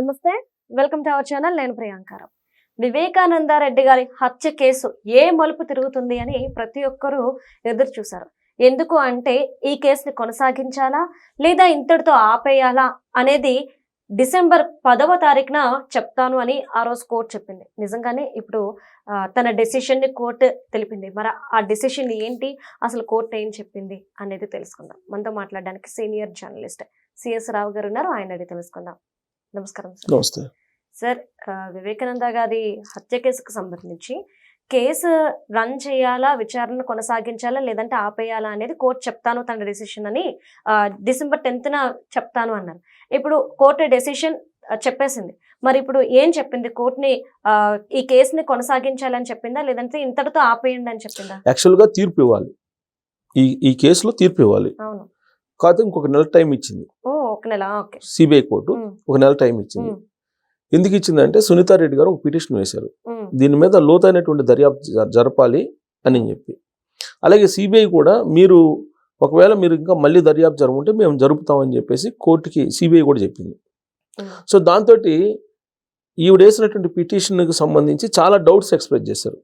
నమస్తే, welcome to our channel. నేను ప్రియాంకారావు. వివేకానంద రెడ్డి గారి హత్య కేసు ఏ మలుపు తిరుగుతుంది అని ప్రతి ఒక్కరూ ఎదురు చూశారు. ఎందుకు అంటే ఈ కేసుని కొనసాగించాలా లేదా ఇంతటితో ఆపేయాలా అనేది డిసెంబర్ 10వ తారీఖున చెప్తాను అని ఆ రోజు కోర్టు చెప్పింది. నిజంగానే ఇప్పుడు తన డెసిషన్ ని కోర్టు తెలిపింది. మరి ఆ డెసిషన్ ఏంటి, అసలు కోర్టు ఏం చెప్పింది అనేది తెలుసుకుందాం. మనతో మాట్లాడడానికి సీనియర్ జర్నలిస్ట్ సిఎస్ రావు గారు ఉన్నారు, ఆయన అడిగి తెలుసుకుందాం. నమస్కారం సార్. నమస్తే సార్, వివేకానంద గారి హత్య కేసుకు సంబంధించి కేసు రన్ చేయాలా, విచారణ కొనసాగించాలా లేదంటే ఆపేయాలా అనేది కోర్టు చెప్తాను తన డెసిషన్ అని డిసెంబర్ 10న చెప్తాను అన్నారు. ఇప్పుడు కోర్టు డెసిషన్ చెప్పేసింది. మరి ఇప్పుడు ఏం చెప్పింది? కోర్టుని ఈ కేసుని కొనసాగించాలని చెప్పిందా లేదంటే ఇంతటితో ఆపేయండి అని చెప్పిందా? యాక్చువల్ గా తీర్పు ఇవ్వాలి, ఈ కేసులో తీర్పు ఇవ్వాలి. అవును, కాదు ఇంకొక నెల టైం ఇచ్చింది. ఒక నెల. ఓకే. సిబిఐ కోర్టు ఒక నెల టైం ఇచ్చింది. ఎందుకు ఇచ్చిందంటే సునీతారెడ్డి గారు ఒక పిటిషన్ వేశారు, దీని మీద లోతైనటువంటి దర్యాప్తు జరపాలి అని చెప్పి. అలాగే సిబిఐ కూడా మీరు ఒకవేళ మీరు ఇంకా మళ్ళీ దర్యాప్తు జరుపుకుంటే మేము జరుపుతామని చెప్పేసి కోర్టుకి సిబిఐ కూడా చెప్పింది. సో దాంతో ఈవిడ వేసినటువంటి పిటిషన్కి సంబంధించి చాలా డౌట్స్ ఎక్స్ప్రెస్ చేశారు.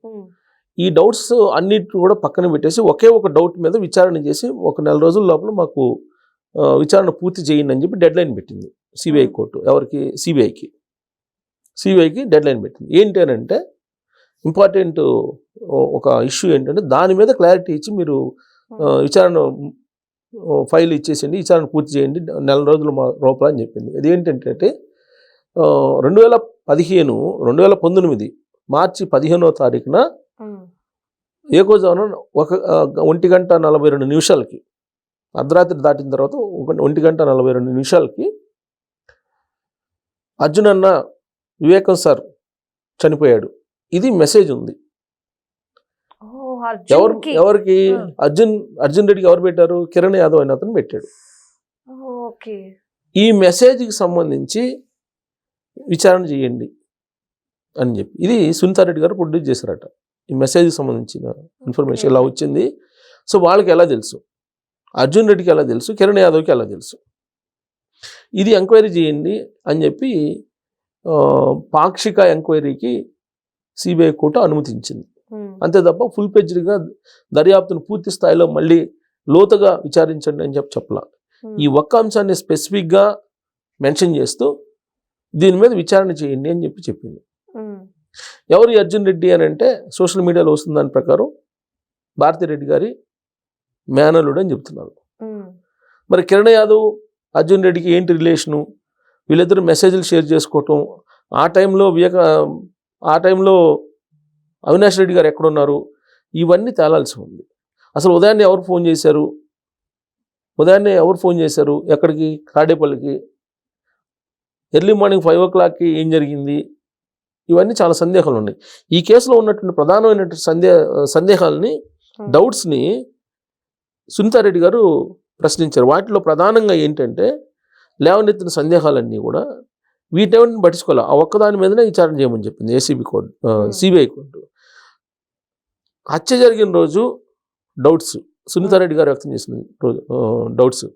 ఈ డౌట్స్ అన్నిటిని కూడా పక్కన పెట్టేసి ఒకే ఒక డౌట్ మీద విచారణ చేసి ఒక నెల రోజుల లోపల మాకు విచారణ పూర్తి చేయండి అని చెప్పి డెడ్ లైన్ పెట్టింది సిబిఐ కోర్టు. ఎవరికి? సిబిఐకి డెడ్ లైన్ పెట్టింది. ఏంటి అని అంటే ఇంపార్టెంట్ ఒక ఇష్యూ ఏంటంటే దాని మీద క్లారిటీ ఇచ్చి మీరు విచారణ ఫైల్ ఇచ్చేసేయండి, విచారణ పూర్తి చేయండి నెల రోజుల లోపల అని చెప్పింది. అది ఏంటంటే 2019 మార్చి 15వ తారీఖున ఏకోజామున 1:42 అర్ధరాత్రి దాటిన తర్వాత 1:42 అర్జున్ అన్న వివేకం సార్ చనిపోయాడు, ఇది మెసేజ్ ఉంది. ఎవరికి? అర్జున్ రెడ్డికి ఎవరు పెట్టారు? కిరణ్ యాదవ్ అయిన అతను పెట్టాడు. ఈ మెసేజ్కి సంబంధించి విచారణ చేయండి అని చెప్పి ఇది సునీతారెడ్డి గారు ప్రొడ్యూస్ చేశారట. ఈ మెసేజ్కి సంబంధించిన ఇన్ఫర్మేషన్ ఇలా వచ్చింది. సో వాళ్ళకి ఎలా తెలుసు, అర్జున్ రెడ్డికి ఎలా తెలుసు, కిరణ్ యాదవ్కి ఎలా తెలుసు, ఇది ఎంక్వైరీ చేయండి అని చెప్పి పాక్షిక ఎంక్వైరీకి సిబిఐ కోర్టు అనుమతించింది. అంతే తప్ప ఫుల్ పేజ్డ్గా దర్యాప్తును పూర్తి స్థాయిలో మళ్ళీ లోతుగా విచారించండి అని చెప్పలా. ఈ ఒక్క అంశాన్ని స్పెసిఫిక్గా మెన్షన్ చేస్తూ దీని మీద విచారణ చేయండి అని చెప్పింది. ఎవరు అర్జున్ రెడ్డి అని అంటే సోషల్ మీడియాలో వస్తున్న దాని ప్రకారం భారతిరెడ్డి గారి మేనల్లుడు అని చెప్తున్నారు. మరి కిరణ్ యాదవ్ అర్జున్ రెడ్డికి ఏంటి రిలేషను? వీళ్ళిద్దరు మెసేజ్లు షేర్ చేసుకోవటం, ఆ టైంలో అవినాష్ రెడ్డి గారు ఎక్కడున్నారు, ఇవన్నీ తేలాల్సి ఉంది. అసలు ఉదయాన్నే ఎవరు ఫోన్ చేశారు ఎక్కడికి? తాడేపల్లికి. ఎర్లీ మార్నింగ్ 5 o'clockకి ఏం జరిగింది? ఇవన్నీ చాలా సందేహాలు ఉన్నాయి. ఈ కేసులో ఉన్నటువంటి ప్రధానమైనటువంటి సందేహాలని, డౌట్స్ని సునీతారెడ్డి గారు ప్రశ్నించారు. వాటిలో ప్రధానంగా ఏంటంటే లేవనెత్తిన సందేహాలన్నీ కూడా వీటెవరిని పట్టించుకోవాలి, ఆ ఒక్కదాని మీదనే విచారణ చేయమని చెప్పింది సిబిఐ కోర్టు. హత్య జరిగిన రోజు డౌట్స్ సునీతారెడ్డి గారు వ్యక్తం చేసిన డౌట్స్.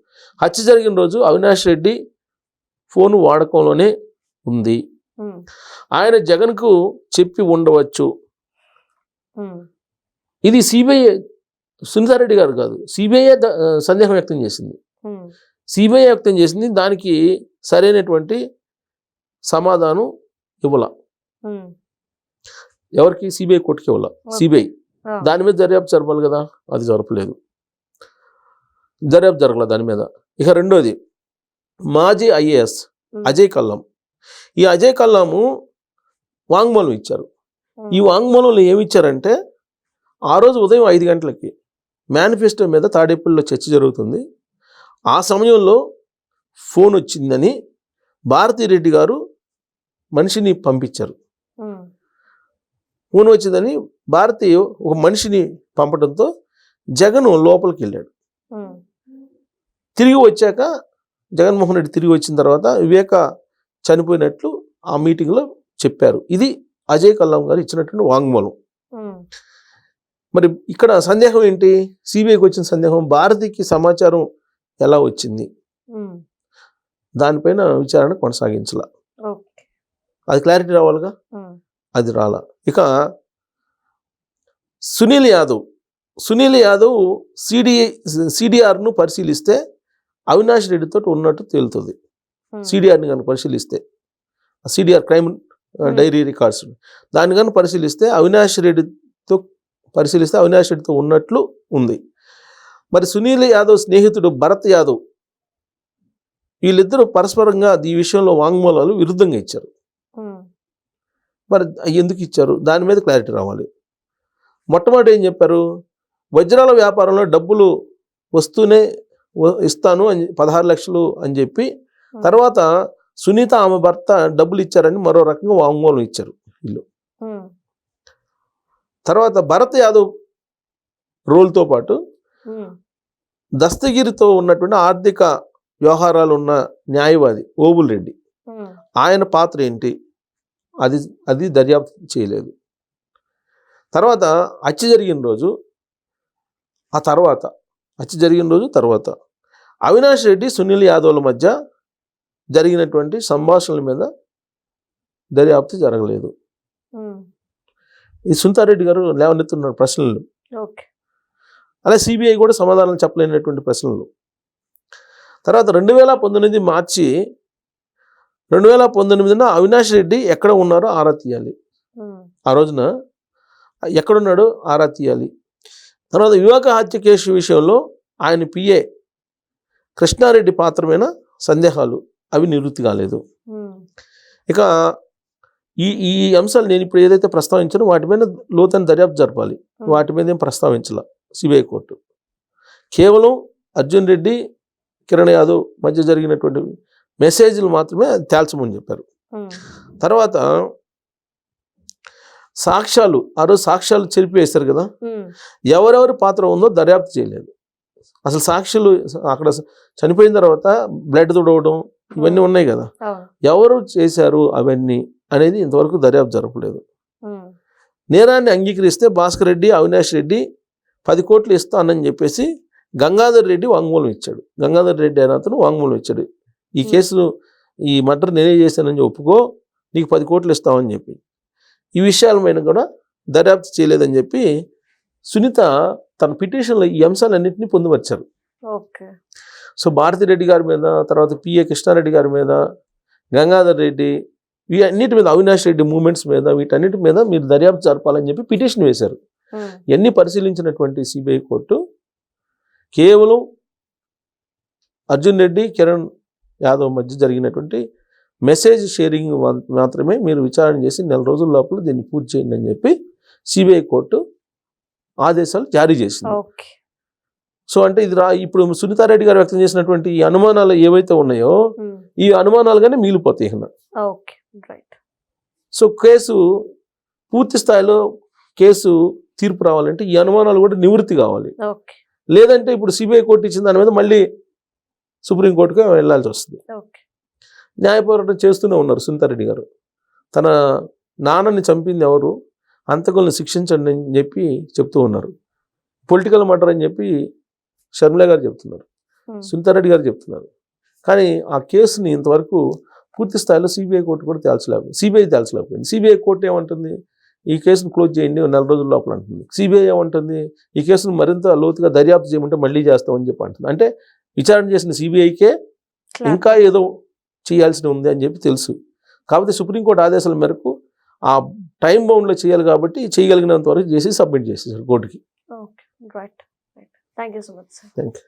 హత్య జరిగిన రోజు అవినాష్ రెడ్డి ఫోన్ వాడకంలోనే ఉంది, ఆయన జగన్కు చెప్పి ఉండవచ్చు. ఇది సిబిఐ, సునీతారెడ్డి గారు కాదు, సిబిఐ సందేహం వ్యక్తం చేసింది. దానికి సరైనటువంటి సమాధానం ఇవ్వాల. ఎవరికి? సిబిఐ కోర్టుకి ఇవ్వాల. సిబిఐ దాని మీద దర్యాప్తు జరపాలి కదా, అది జరపలేదు, దర్యాప్తు జరగలేదు దాని మీద. ఇక రెండోది మాజీ ఐఏఎస్ అజయ్ కల్లం. ఈ అజయ్ కల్లాము వాంగ్మూలం ఇచ్చారు. ఈ వాంగ్మూలంలో ఏమి ఇచ్చారంటే ఆ రోజు ఉదయం 5 గంటలకి మేనిఫెస్టో మీద తాడేపల్లిలో చర్చ జరుగుతుంది, ఆ సమయంలో ఫోన్ వచ్చిందని భారతిరెడ్డి గారు మనిషిని పంపించారు. ఫోన్ వచ్చిందని భారతి ఒక మనిషిని పంపడంతో జగన్ లోపలికి వెళ్ళాడు. తిరిగి వచ్చాక జగన్మోహన్ రెడ్డి తిరిగి వచ్చిన తర్వాత వివేక చనిపోయినట్లు ఆ మీటింగ్లో చెప్పారు. ఇది అజయ్ కల్లాం గారు ఇచ్చినటువంటి వాంగ్మూలం. మరి ఇక్కడ సందేహం ఏంటి? సిబిఐకి వచ్చిన సందేహం భారతికి సమాచారం ఎలా వచ్చింది, దానిపైన విచారణ కొనసాగించాల. అది క్లారిటీ రావాలిగా, అది రాలా. ఇక సునీల్ యాదవ్ సిడిఆర్ను పరిశీలిస్తే అవినాష్ రెడ్డితో ఉన్నట్టు తేలుతుంది. సిడిఆర్ని కనుక పరిశీలిస్తే, సిడిఆర్ క్రైమ్ డైరీ రికార్డ్స్ దాన్ని కనుక పరిశీలిస్తే అవినాష్ రెడ్డితో ఉన్నట్లు ఉంది. మరి సునీల్ యాదవ్ స్నేహితుడు భరత్ యాదవ్ వీళ్ళిద్దరూ పరస్పరంగా ఈ విషయంలో వాంగ్మూలాలు విరుద్ధంగా ఇచ్చారు. మరి ఎందుకు ఇచ్చారు దాని మీద క్లారిటీ రావాలి. మొట్టమొదటి ఏం చెప్పారు, వజ్రాల వ్యాపారంలో డబ్బులు వస్తూనే ఇస్తాను అని 16 లక్షలు అని చెప్పి, తర్వాత సునీత ఆమె భర్త డబ్బులు ఇచ్చారని మరో రకంగా వాంగ్మూలం ఇచ్చారు వీళ్ళు. తర్వాత భరత్ యాదవ్ రోల్తో పాటు దస్తగిరితో ఉన్నటువంటి ఆర్థిక వ్యవహారాలు ఉన్న న్యాయవాది ఓబుల్ రెడ్డి, ఆయన పాత్ర ఏంటి అది దర్యాప్తు చేయలేదు. తర్వాత హత్య జరిగిన రోజు తర్వాత అవినాష్ రెడ్డి సునీల్ యాదవ్ల మధ్య జరిగినటువంటి సంభాషణల మీద దర్యాప్తు జరగలేదు. ఈ సునీతారెడ్డి గారు లేవనెత్తున్న ప్రశ్నలు, అలా సిబిఐ కూడా సమాధానం చెప్పలేనటువంటి ప్రశ్నలు. తర్వాత 2019 మార్చి 2019 అవినాష్ రెడ్డి ఎక్కడ ఉన్నారో ఆరా తీయాలి. ఆ రోజున ఎక్కడున్నాడో ఆరా తీయాలి. తర్వాత వివేక హత్య కేసు విషయంలో ఆయన పిఏ కృష్ణారెడ్డి పాత్ర మీద సందేహాలు, అవి నివృత్తి కాలేదు. ఇక ఈ అంశాలు నేను ఇప్పుడు ఏదైతే ప్రస్తావించానో వాటి మీద లోతైన దర్యాప్తు జరపాలి. వాటి మీద ఏం ప్రస్తావించాల సిబిఐ కోర్టు. కేవలం అర్జున్ రెడ్డి కిరణ్ యాదవ్ మధ్య జరిగినటువంటి మెసేజ్లు మాత్రమే తేల్చమని చెప్పారు. తర్వాత సాక్ష్యాలు, ఆ రోజు సాక్ష్యాలు చెరిపివేశారు కదా, ఎవరెవరి పాత్ర ఉందో దర్యాప్తు చేయలేదు. అసలు సాక్షులు అక్కడ చనిపోయిన తర్వాత బ్లడ్ తుడవడం ఇవన్నీ ఉన్నాయి కదా, ఎవరు చేశారు అవన్నీ అనేది ఇంతవరకు దర్యాప్తు జరపలేదు. నేరాన్ని అంగీకరిస్తే భాస్కర్ రెడ్డి అవినాష్ రెడ్డి 10 కోట్లు ఇస్తానని చెప్పేసి గంగాధర్ రెడ్డి వాంగ్మూలం ఇచ్చాడు. గంగాధర్ రెడ్డి అయిన అతను వాంగ్మూలం ఇచ్చాడు, ఈ కేసును ఈ మర్డర్ నేనే చేశానని ఒప్పుకో, నీకు 10 కోట్లు ఇస్తామని చెప్పి. ఈ విషయాల మీద కూడా దర్యాప్తు చేయలేదని చెప్పి సునీత తన పిటిషన్లో ఈ అంశాలన్నింటినీ పొందుపరిచారు. సో భారతిరెడ్డి గారి మీద, తర్వాత పిఏ కృష్ణారెడ్డి గారి మీద, గంగాధర్ రెడ్డి, వీటన్నిటి మీద, అవినాష్ రెడ్డి మూమెంట్స్ మీద, వీటన్నిటి మీద మీరు దర్యాప్తు జరపాలని చెప్పి పిటిషన్ వేశారు. ఇవన్నీ పరిశీలించినటువంటి సిబిఐ కోర్టు కేవలం అర్జున్ రెడ్డి కిరణ్ యాదవ్ మధ్య జరిగినటువంటి మెసేజ్ షేరింగ్ మాత్రమే మీరు విచారణ చేసి 4 రోజుల లోపల దీన్ని పూర్తి చేయండి అని చెప్పి సిబిఐ కోర్టు ఆదేశాలు జారీ చేసింది. సో అంటే ఇది ఇప్పుడు సునీతారెడ్డి గారు వ్యక్తం చేసినటువంటి ఈ అనుమానాలు ఏవైతే ఉన్నాయో ఈ అనుమానాలుగానే మిగిలిపోతాయి. సో కేసు పూర్తి స్థాయిలో తీర్పు రావాలంటే ఈ అనుమానాలు కూడా నివృత్తి కావాలి. లేదంటే ఇప్పుడు సిబిఐ కోర్టు ఇచ్చిన దాని మీద మళ్ళీ సుప్రీంకోర్టుగా వెళ్ళాల్సి వస్తుంది. న్యాయ పోరాటం చేస్తూనే ఉన్నారు సునీతారెడ్డి గారు. తన నాన్నని చంపింది ఎవరు, అంతకుల్ని శిక్షించండి అని చెప్పి చెప్తూ ఉన్నారు. పొలిటికల్ మర్డర్ అని చెప్పి షర్మిల గారు చెప్తున్నారు, సునీతారెడ్డి గారు చెప్తున్నారు. కానీ ఆ కేసుని ఇంతవరకు పూర్తి స్థాయిలో సిబిఐ కోర్టు కూడా తేల్చలేకపోయింది. సిబిఐ కోర్టు ఏమంటుంది, ఈ కేసును క్లోజ్ చేయండి 4 రోజుల లోపల అంటుంది. సిబిఐ ఏమంటుంది, ఈ కేసును మరింత లోతుగా దర్యాప్తు చేయమంటే మళ్ళీ చేస్తామని చెప్పి అంటుంది. అంటే విచారణ చేసిన సిబిఐకే ఇంకా ఏదో చేయాల్సి ఉంది అని చెప్పి తెలుసు. కాకపోతే సుప్రీంకోర్టు ఆదేశాల మేరకు ఆ టైం బౌండ్లో చేయాలి కాబట్టి చేయగలిగినంత వరకు చేసి సబ్మిట్ చేసేసారు కోర్టుకి. Thank you so much sir. Thank you.